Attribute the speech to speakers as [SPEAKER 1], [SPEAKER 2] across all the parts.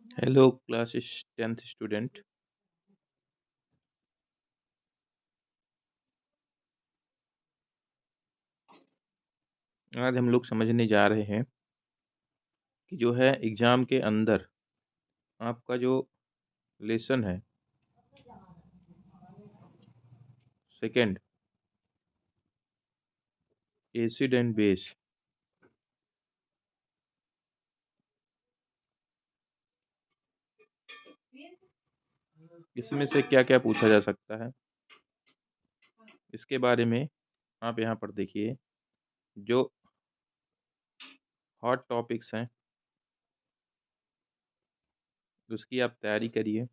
[SPEAKER 1] Hello class 10th student. आज हम लोग समझने जा रहे हैं कि जो है एग्ज़ाम के अंदर आपका जो लेसन है सेकंड, एसिड एंड बेस, इसमें से क्या क्या पूछा जा सकता है इसके बारे में आप यहाँ पर देखिए। जो हॉट टॉपिक्स हैं उसकी आप तैयारी करिए।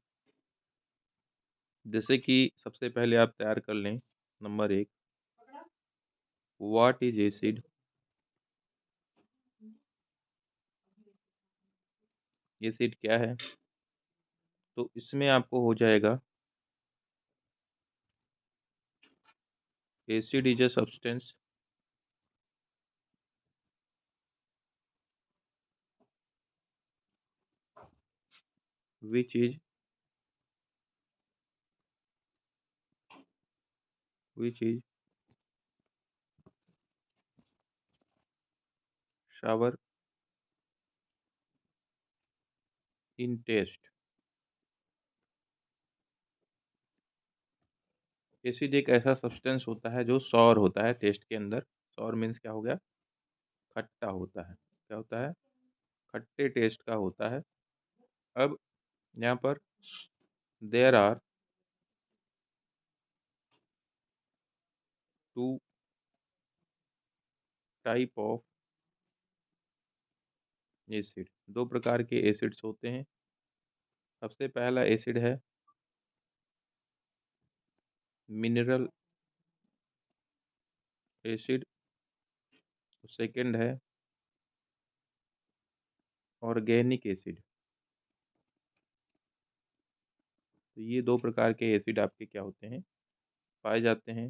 [SPEAKER 1] जैसे कि सबसे पहले आप तैयार कर लें number 1, what is acid. Acid क्या है? तो इसमें आपको हो जाएगा acid is a substance which is which is sour in taste। Acid एक ऐसा सब्सटेंस होता है जो सॉर होता है टेस्ट के अंदर। सॉर मीन्स क्या हो गया? खट्टा होता है। क्या होता है? खट्टे टेस्ट का होता है। अब यहाँ पर there are two type of acid. दो प्रकार के एसिड्स होते हैं। सबसे पहला एसिड है मिनरल एसिड, सेकंड है ऑर्गेनिक एसिड। तो ये दो प्रकार के एसिड आपके क्या होते हैं? पाए जाते हैं।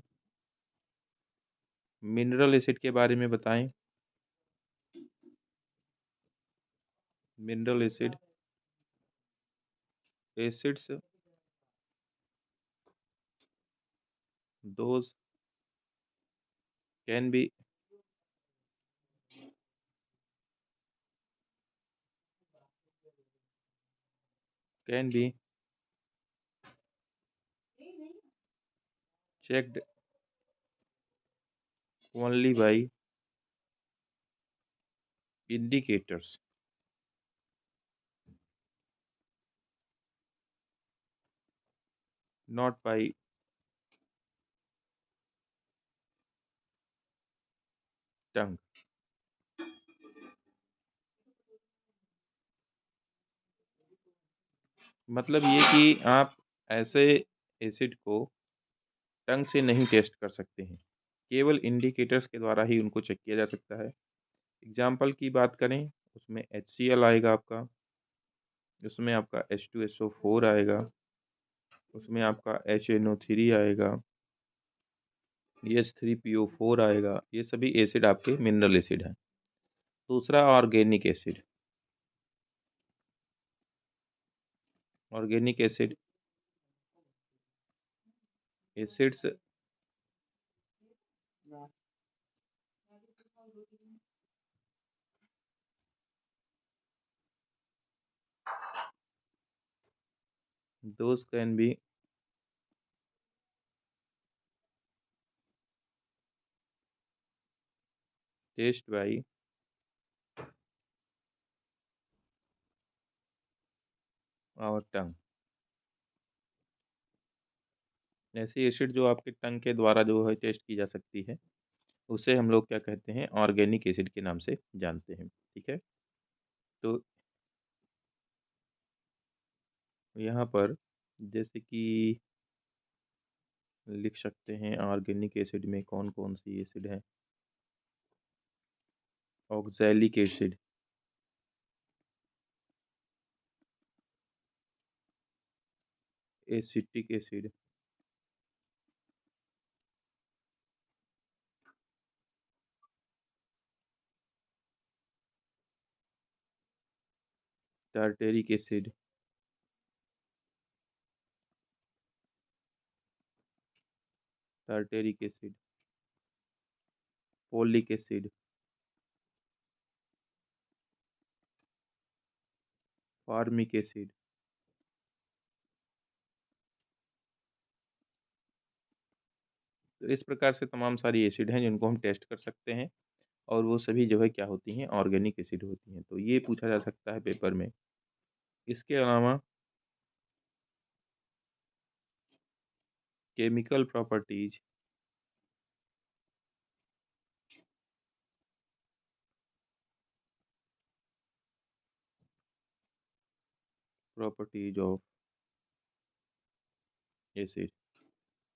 [SPEAKER 1] मिनरल एसिड के बारे में बताएं। Mineral acid acids those can be can be checked only by indicators, not by tongue। मतलब ये कि आप ऐसे एसिड को टंग से नहीं टेस्ट कर सकते हैं, केवल इंडिकेटर्स के द्वारा ही उनको चेक किया जा सकता है। एग्जाम्पल की बात करें उसमें HCl आएगा आपका, उसमें आपका H2SO4 आएगा, उसमें आपका HNO3 आएगा, EH3PO4 आएगा। ये सभी एसिड आपके मिनरल एसिड हैं। दूसरा organic acid. Organic acid acids those can be tasted by our tongue। ऐसी एसिड जो आपके टंग के द्वारा जो है टेस्ट की जा सकती है उसे हम लोग क्या कहते हैं? ऑर्गेनिक एसिड के नाम से जानते हैं। ठीक है। तो यहाँ पर जैसे कि लिख सकते हैं ऑर्गेनिक एसिड में कौन कौन सी एसिड है। Oxalic acid, acetic acid, tartaric acid, tartaric acid, folic acid, formic acid. तो इस प्रकार से तमाम सारी एसिड हैं जिनको हम टेस्ट कर सकते हैं, और वो सभी जो है क्या होती हैं, ऑर्गेनिक एसिड होती हैं। तो ये पूछा जा सकता है पेपर में। इसके अलावा chemical properties, properties of acid,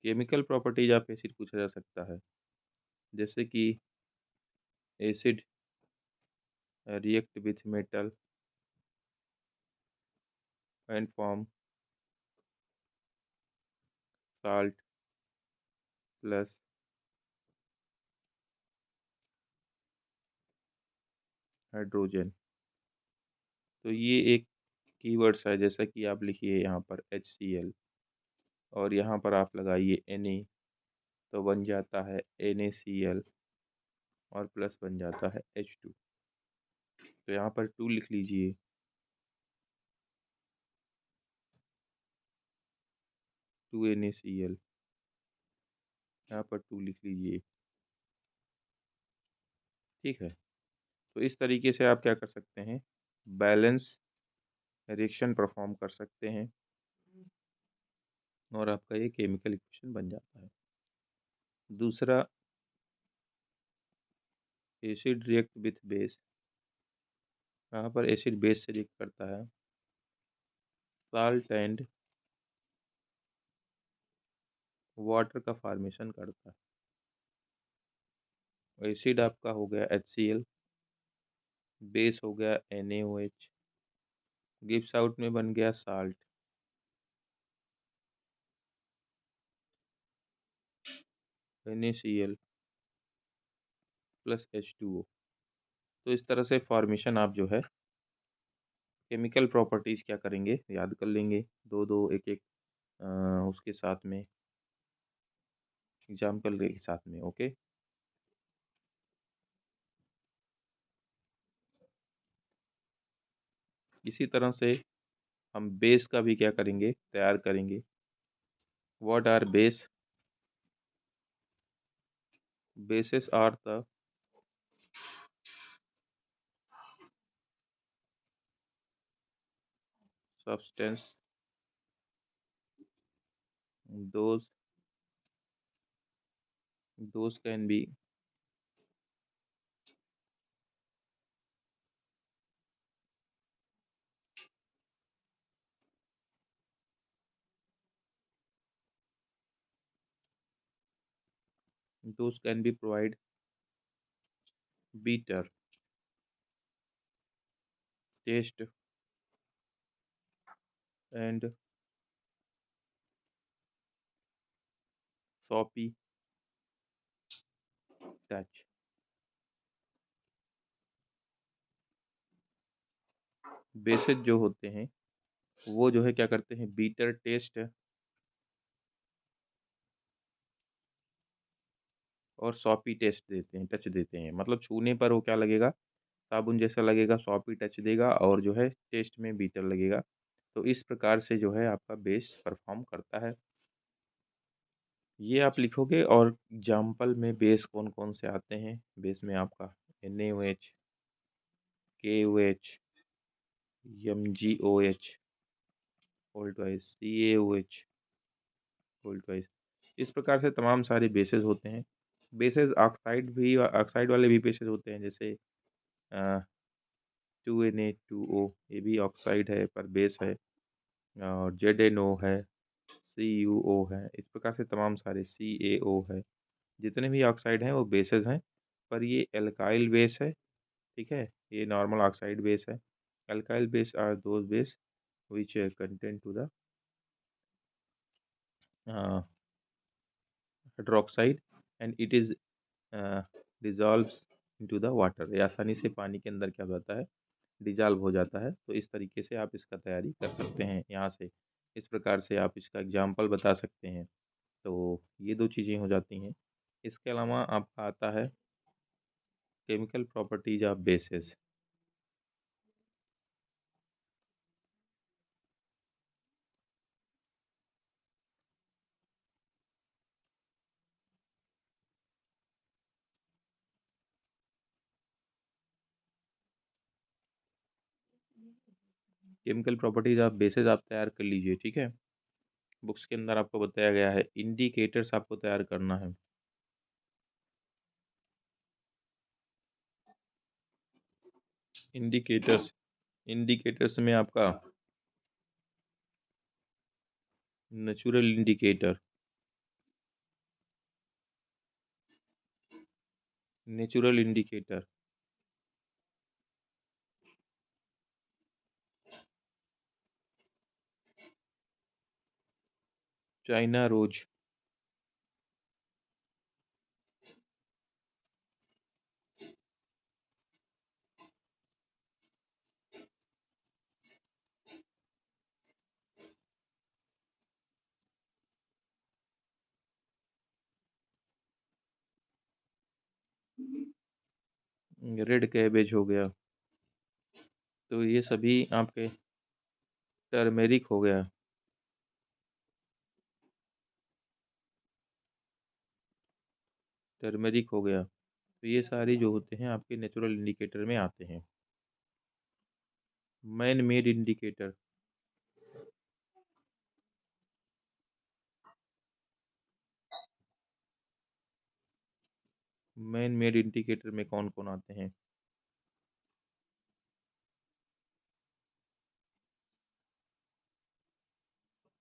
[SPEAKER 1] chemical properties of acid पूछा जा सकता है। जैसे कि acid react with metal and form salt plus hydrogen. तो ये एक कीवर्ड्स है, जैसा कि आप लिखिए यहाँ पर HCl, और यहाँ पर आप लगाइए Na, तो बन जाता है NaCl, और प्लस बन जाता है H2। तो यहाँ पर 2 लिख लीजिए, 2NaCl, यहाँ पर 2 लिख लीजिए। ठीक है। तो इस तरीके से आप क्या कर सकते हैं, बैलेंस रिएक्शन परफॉर्म कर सकते हैं, और आपका ये केमिकल इक्वेशन बन जाता है। दूसरा, एसिड रिएक्ट विथ बेस, यहाँ पर एसिड बेस से रिएक्ट करता है, साल्ट एंड वाटर का फॉर्मेशन करता है। एसिड आपका हो गया HCl, बेस हो गया NaOH, गिब्स आउट में बन गया साल्ट, NaCl प्लस H2O। तो इस तरह से फॉर्मेशन आप जो है केमिकल प्रॉपर्टीज़ क्या करेंगे, याद कर लेंगे, दो दो एक एक उसके साथ में, एग्जाम्पल के साथ में। ओके। इसी तरह से हम बेस का भी क्या करेंगे, तैयार करेंगे। What are base? Bases are the substance those can be provide bitter taste and soapy touch। Basis जो होते हैं वो जो है क्या करते हैं, बीटर टेस्ट और सॉपी टेस्ट देते हैं, टच देते हैं। मतलब छूने पर वो क्या लगेगा, साबुन जैसा लगेगा, सॉपी टच देगा, और जो है टेस्ट में बीटर लगेगा। तो इस प्रकार से जो है आपका बेस परफॉर्म करता है। ये आप लिखोगे, और एग्जाम्पल में बेस कौन कौन से आते हैं। बेस में आपका NaOH, KOH, MgOH whole twice, CaOH whole twice. इस प्रकार से तमाम सारे बेसेस होते हैं। बेसेस ऑक्साइड वाले भी बेसेस होते हैं, जैसे 2Na2O, ये भी ऑक्साइड है पर बेस है, और ZNO है, CuO है। इस प्रकार से तमाम सारे CaO है, जितने भी ऑक्साइड हैं वो बेसेस हैं। पर ये एल्काइल बेस है, ठीक है, ये नॉर्मल ऑक्साइड बेस है। Alkali base are those base which contain to the hydroxide and it is dissolves into the water। ये आसानी से पानी के अंदर क्या हो जाता है, डिजॉल्व हो जाता है। तो इस तरीके से आप इसका तैयारी कर सकते हैं यहाँ से, इस प्रकार से आप इसका एग्जाम्पल बता सकते हैं। तो ये 2 चीज़ें हो जाती हैं। इसके अलावा आपका आता है chemical properties of basis. Chemical properties of basis आप तैयार कर लीजिए, ठीक है। बुक्स के अंदर आपको बताया गया है, इंडिकेटर्स आपको तैयार करना है। इंडिकेटर्स, इंडिकेटर्स में आपका natural indicator, natural indicator, China rose, red cabbage हो गया। तो ये सभी आपके, टर्मेरिक हो गया, टर्मेरिक हो गया। तो ये सारी जो होते हैं आपके नेचुरल इंडिकेटर में आते हैं। Man made indicator, man made indicator में कौन कौन आते हैं?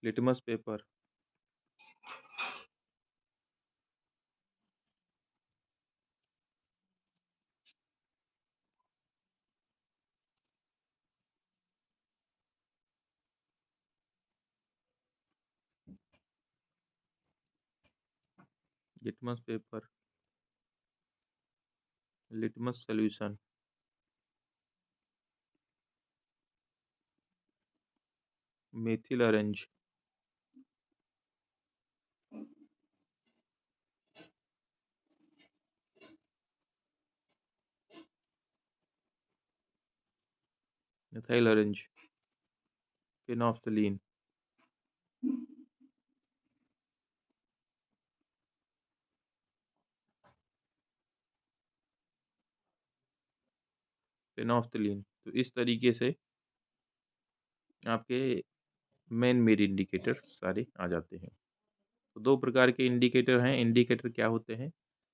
[SPEAKER 1] Litmus paper, litmus paper, litmus solution, methyl orange, methyl orange, phenolphthalein, phenolphthalein. तो इस तरीके से आपके मेन मेड इंडिकेटर सारे आ जाते हैं। तो 2 प्रकार के इंडिकेटर हैं। इंडिकेटर क्या होते हैं?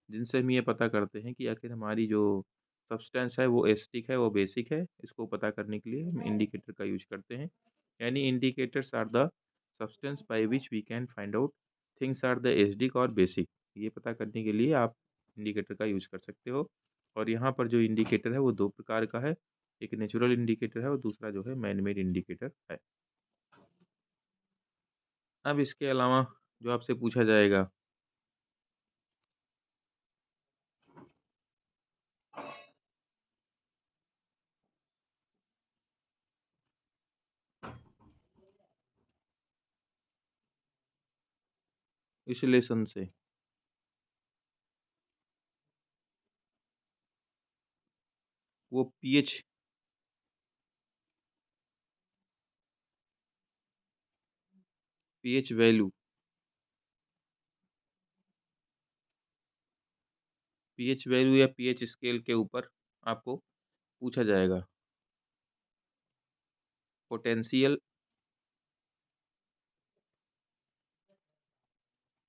[SPEAKER 1] जिनसे हम ये पता करते हैं कि आखिर हमारी जो सब्सटेंस है वो एसिडिक है, वो बेसिक है। इसको पता करने के लिए हम इंडिकेटर का यूज करते हैं। यानी indicators are the substance by which we can find out things are the acidic और बेसिक। ये पता करने के लिए आप इंडिकेटर का यूज कर सकते हो। और यहाँ पर जो इंडिकेटर है वो 2 प्रकार का है। एक नेचुरल इंडिकेटर है और दूसरा जो है मैन मेड इंडिकेटर है। अब इसके अलावा जो आपसे पूछा जाएगा, विश्लेषण से, वो pH, pH value, pH value या पीएच स्केल के ऊपर आपको पूछा जाएगा। Potential,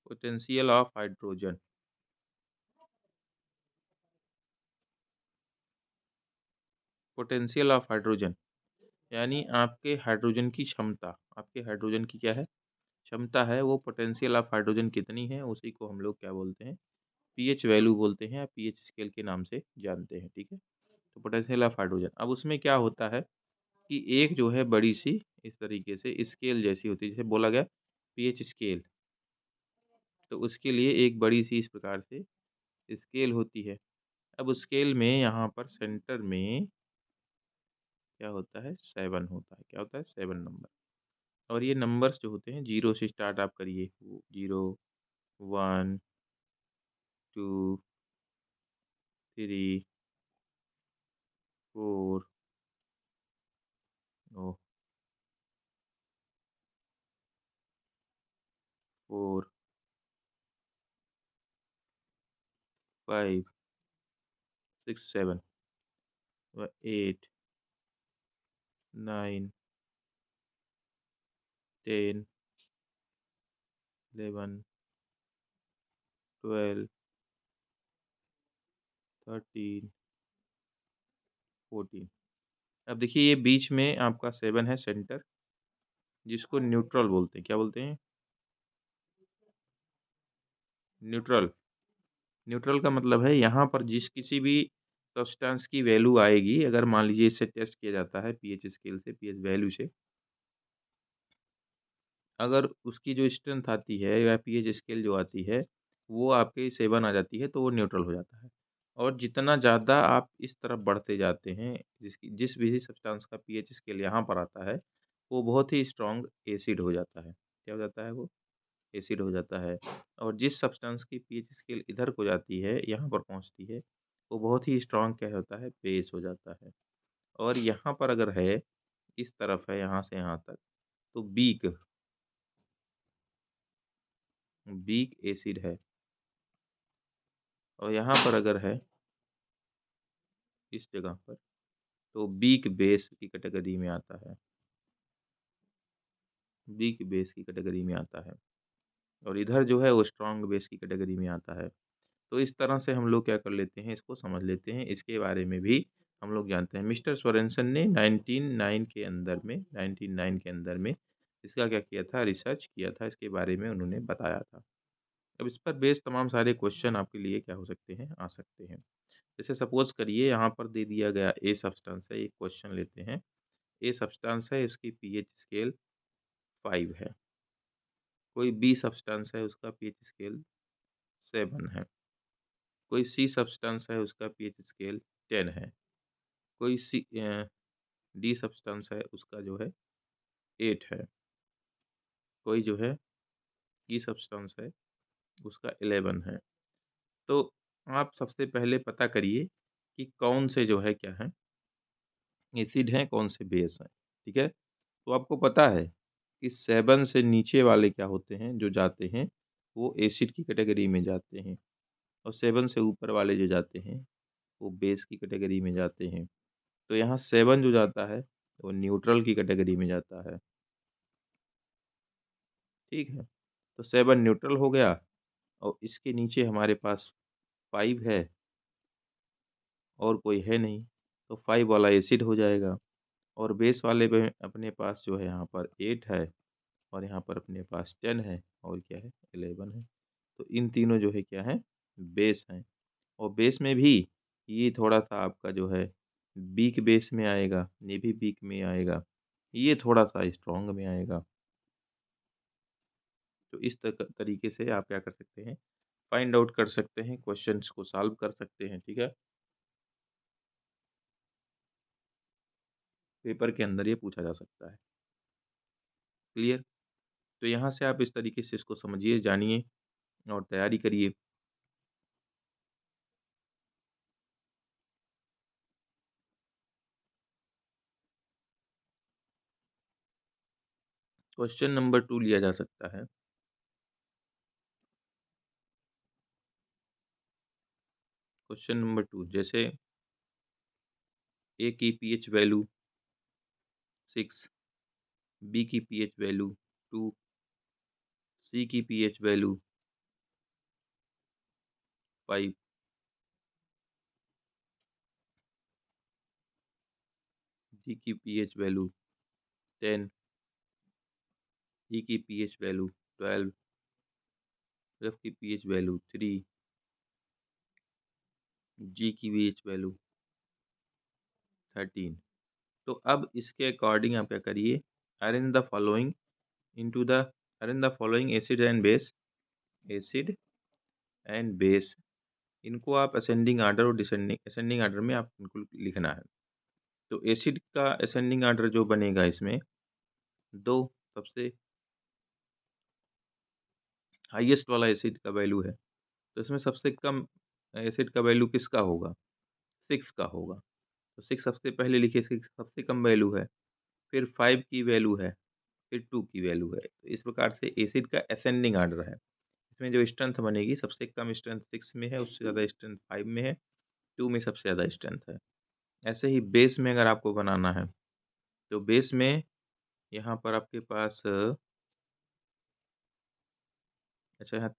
[SPEAKER 1] potential of hydrogen, potential of hydrogen यानी आपके हाइड्रोजन की क्षमता। आपके हाइड्रोजन की क्या है? क्षमता है। वो पोटेंशियल ऑफ हाइड्रोजन कितनी है, उसी को हम लोग क्या बोलते हैं? पीएच वैल्यू बोलते हैं या पीएच स्केल के नाम से जानते हैं, ठीक है। तो पोटेंशियल ऑफ हाइड्रोजन, अब उसमें क्या होता है कि एक जो है बड़ी सी इस तरीके से स्केल जैसी होती है, जैसे बोला गया पीएच स्केल। तो उसके लिए एक बड़ी सी इस प्रकार से स्केल होती है। अब स्केल में यहाँ पर सेंटर में क्या होता है, 7 होता है। क्या होता है, 7 नंबर। और ये नंबर्स जो होते हैं, 0 से स्टार्ट आप करिए, 0, 1, 2, 3, 4, ओ 4, 5, 6, 7, 8, 9, 10, 11, 12, 13, 14। अब देखिए ये बीच में आपका 7 है सेंटर, जिसको न्यूट्रल बोलते हैं। क्या बोलते हैं, न्यूट्रल। न्यूट्रल का मतलब है यहाँ पर जिस किसी भी सब्सटेंस की वैल्यू आएगी, अगर मान लीजिए इससे टेस्ट किया जाता है पीएच स्केल से, पीएच वैल्यू से, अगर उसकी जो स्ट्रेंथ आती है या पीएच स्केल जो आती है वो आपके 7 आ जाती है, तो वो न्यूट्रल हो जाता है। और जितना ज़्यादा आप इस तरफ बढ़ते जाते हैं, जिस भी सब्सटेंस का पीएच स्केल यहाँ पर आता है, वो बहुत ही स्ट्रॉन्ग एसिड हो जाता है। क्या हो जाता है वो, एसिड हो जाता है। और जिस सब्सटेंस की पीएच स्केल इधर को जाती है, यहाँ पर पहुँचती है, वो बहुत ही स्ट्रॉन्ग क्या होता है, बेस हो जाता है। और यहाँ पर अगर है, इस तरफ है, यहाँ से यहाँ तक, तो वीक वीक एसिड है। और यहाँ पर अगर है, इस जगह पर, तो वीक बेस की कैटेगरी में आता है, वीक बेस की कैटेगरी में आता है। और इधर जो है वो स्ट्रॉन्ग बेस की कैटेगरी में आता है। तो इस तरह से हम लोग क्या कर लेते हैं, इसको समझ लेते हैं, इसके बारे में भी हम लोग जानते हैं। मिस्टर सोरेनसन ने 1909 के अंदर में इसका क्या किया था, रिसर्च किया था, इसके बारे में उन्होंने बताया था। अब इस पर बेस तमाम सारे क्वेश्चन आपके लिए क्या हो सकते हैं, आ सकते हैं। जैसे सपोज करिए यहाँ पर दे दिया गया ए सब्सटेंस है, एक क्वेश्चन लेते हैं। ए सब्सटेंस है, इसकी पीएच स्केल 5 है। कोई बी सब्सटेंस है, उसका पीएच स्केल 7 है। कोई सी सब्सटेंस है, उसका पीएच स्केल 10 है। कोई डी सब्सटेंस है, उसका जो है 8 है। कोई जो है ई सब्सटेंस है, उसका 11 है। तो आप सबसे पहले पता करिए कि कौन से जो है क्या है, एसिड हैं, कौन से बेस हैं। ठीक है, तो आपको पता है कि 7 से नीचे वाले क्या होते हैं, जो जाते हैं, वो एसिड की कैटेगरी में जाते हैं। और 7 से ऊपर वाले जो जाते हैं, वो बेस की कैटेगरी में जाते हैं। तो यहाँ 7 जो जाता है, वो न्यूट्रल की कैटेगरी में जाता है। ठीक है, तो 7 न्यूट्रल हो गया। और इसके नीचे हमारे पास 5 है, और कोई है नहीं, तो 5 वाला एसिड हो जाएगा। और बेस वाले में अपने पास जो है यहाँ पर 8 है, और यहाँ पर अपने पास 10 है, और क्या है, 11 है। तो इन तीनों जो है क्या है, बेस हैं। और बेस में भी ये थोड़ा सा आपका जो है वीक बेस में आएगा, ये भी वीक में आएगा, ये थोड़ा सा स्ट्रॉन्ग में आएगा। तो इस तरीके से आप क्या कर सकते हैं, फाइंड आउट कर सकते हैं, क्वेश्चंस को सॉल्व कर सकते हैं। ठीक है, पेपर के अंदर ये पूछा जा सकता है। क्लियर। तो यहाँ से आप इस तरीके से इसको समझिए, जानिए और तैयारी करिए। क्वेश्चन नंबर 2 लिया जा सकता है। क्वेश्चन नंबर 2, जैसे ए की पीएच वैल्यू 6, बी की पीएच वैल्यू 2, सी की पीएच वैल्यू 5, डी की पीएच वैल्यू 10, ई की पीएच वैल्यू 12, एफ की पीएच वैल्यू 3, जी की पीएच वैल्यू 13। तो अब इसके अकॉर्डिंग आप क्या करिए, arrange the following into the arrange the following acid and base, acid and base, इनको आप असेंडिंग आर्डर और डिसेंडिंग असेंडिंग आर्डर में आप इनको लिखना है। तो एसिड का असेंडिंग ऑर्डर जो बनेगा इसमें 2 सबसे हाईएस्ट वाला एसिड का वैल्यू है, तो इसमें सबसे कम एसिड का वैल्यू किसका होगा? 6 का होगा। तो 6 सबसे पहले लिखिए, 6 सबसे कम वैल्यू है, फिर 5 की वैल्यू है, फिर 2 की वैल्यू है। तो इस प्रकार से एसिड का असेंडिंग ऑर्डर है। इसमें जो स्ट्रेंथ बनेगी सबसे कम स्ट्रेंथ 6 में है, उससे ज़्यादा स्ट्रेंथ 5 में है, 2 में सबसे ज़्यादा स्ट्रेंथ है। ऐसे ही बेस में अगर आपको बनाना है, तो बेस में यहाँ पर आपके पास अच्छा यहाँ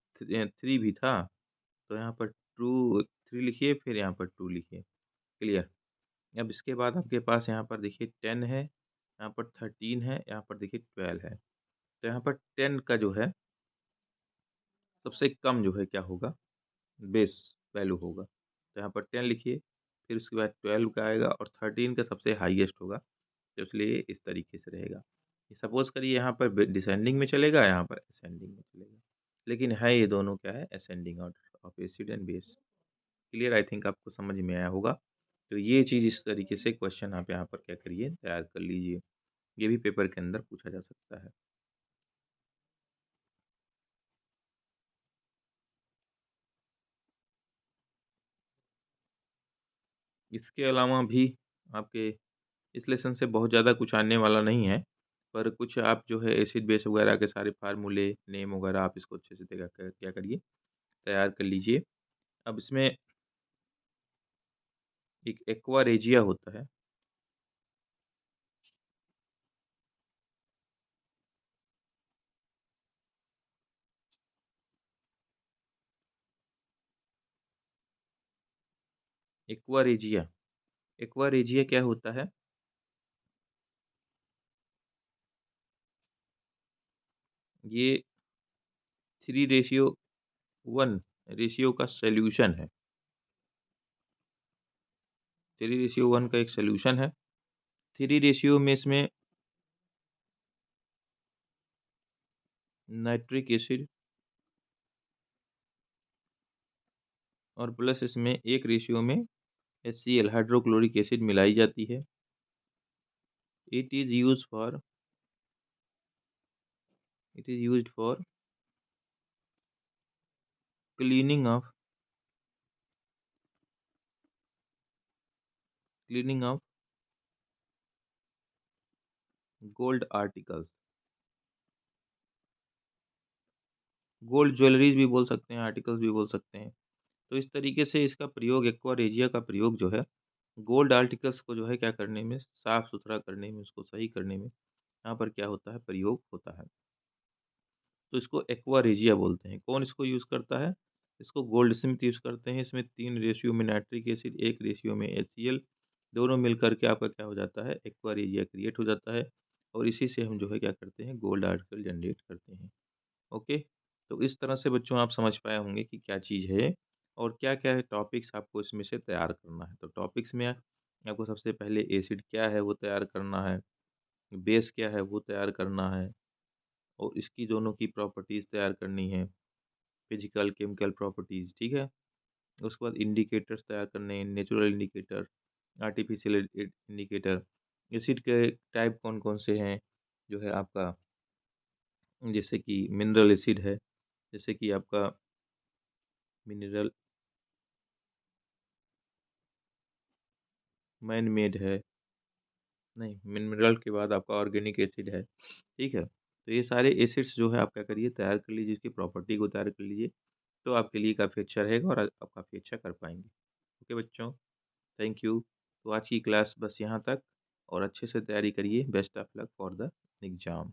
[SPEAKER 1] 3 भी था, तो यहाँ पर 3 लिखिए, फिर यहाँ पर 2 लिखिए, क्लियर। अब इसके बाद आपके पास यहाँ पर देखिए 10 है, यहाँ पर 13 है, यहाँ पर देखिए 12 है। तो यहाँ पर 10 का जो है सबसे कम जो है क्या होगा? बेस वैल्यू होगा। तो यहाँ पर 10 लिखिए, फिर उसके बाद 12 का आएगा और 13 का सबसे हाईएस्ट होगा, तो इसलिए इस तरीके से रहेगा। सपोज़ करिए यहाँ पर डिसेंडिंग में चलेगा, यहाँ पर असेंडिंग में चलेगा, लेकिन है ये दोनों क्या है? Ascending order of acid and base. Clear, I think आपको समझ में आया होगा। तो ये चीज़ इस तरीके से क्वेश्चन आप यहाँ पर क्या करिए? तैयार कर लीजिए। ये भी पेपर के अंदर पूछा जा सकता है। इसके अलावा भी आपके इस लेसन से बहुत ज़्यादा कुछ आने वाला नहीं है, पर कुछ आप जो है एसिड बेस वगैरह के सारे फार्मूले, नेम वगैरह आप इसको अच्छे से क्या करिए? तैयार कर लीजिए। अब इसमें एक एक्वा रेजिया होता है। एक्वा रेजिया, एक्वा रेजिया क्या होता है? ये 3:1 रेशियो का सॉल्यूशन है। 3:1 का एक सॉल्यूशन है। 3 रेशियो में इसमें नाइट्रिक एसिड और प्लस इसमें 1 रेशियो में HCl हाइड्रोक्लोरिक एसिड मिलाई जाती है। It is used for it is used for cleaning of cleaning of gold articles. Gold jewelleries भी बोल सकते हैं, आर्टिकल्स भी बोल सकते हैं। तो इस तरीके से इसका प्रयोग, एक्वा रेजिया का प्रयोग जो है गोल्ड आर्टिकल्स को जो है क्या करने में, साफ सुथरा करने में, उसको सही करने में यहाँ पर क्या होता है? प्रयोग होता है। तो इसको एक्वा रेजिया बोलते हैं। कौन इसको यूज़ करता है? इसको गोल्ड स्मिथ यूज़ करते हैं। इसमें 3 रेशियो में नाइट्रिक एसिड, 1 रेशियो में HCl, दोनों मिल कर के आपका क्या हो जाता है? एक्वा रेजिया क्रिएट हो जाता है और इसी से हम जो है क्या करते हैं? गोल्ड आर्टिकल जनरेट करते हैं। ओके? तो इस तरह से बच्चों आप समझ पाए होंगे कि क्या चीज़ है और क्या-क्या है टॉपिक्स आपको इसमें से तैयार करना है। तो टॉपिक्स में आपको सबसे पहले एसिड क्या है वो तैयार करना है, बेस क्या है वो तैयार करना है और इसकी दोनों की प्रॉपर्टीज़ तैयार करनी है, फिजिकल, केमिकल प्रॉपर्टीज़, ठीक है? उसके बाद इंडिकेटर्स तैयार करने हैं, natural indicator, artificial indicator, acid के टाइप कौन-कौन से हैं, जो है आपका जैसे कि मिनरल एसिड है, जैसे कि आपका मिनरल मैन मेड है, नहीं मिनरल के बाद आपका ऑर्गेनिक एसिड है, ठीक है? तो ये सारे एसिड्स जो है आप क्या करिए? तैयार कर लीजिए, इसकी प्रॉपर्टी को तैयार कर लीजिए, तो आपके लिए काफ़ी अच्छा रहेगा और आप काफ़ी अच्छा कर पाएँगे। ओके बच्चों, थैंक यू। तो आज की क्लास बस यहाँ तक और अच्छे से तैयारी करिए। Best of luck for the exam.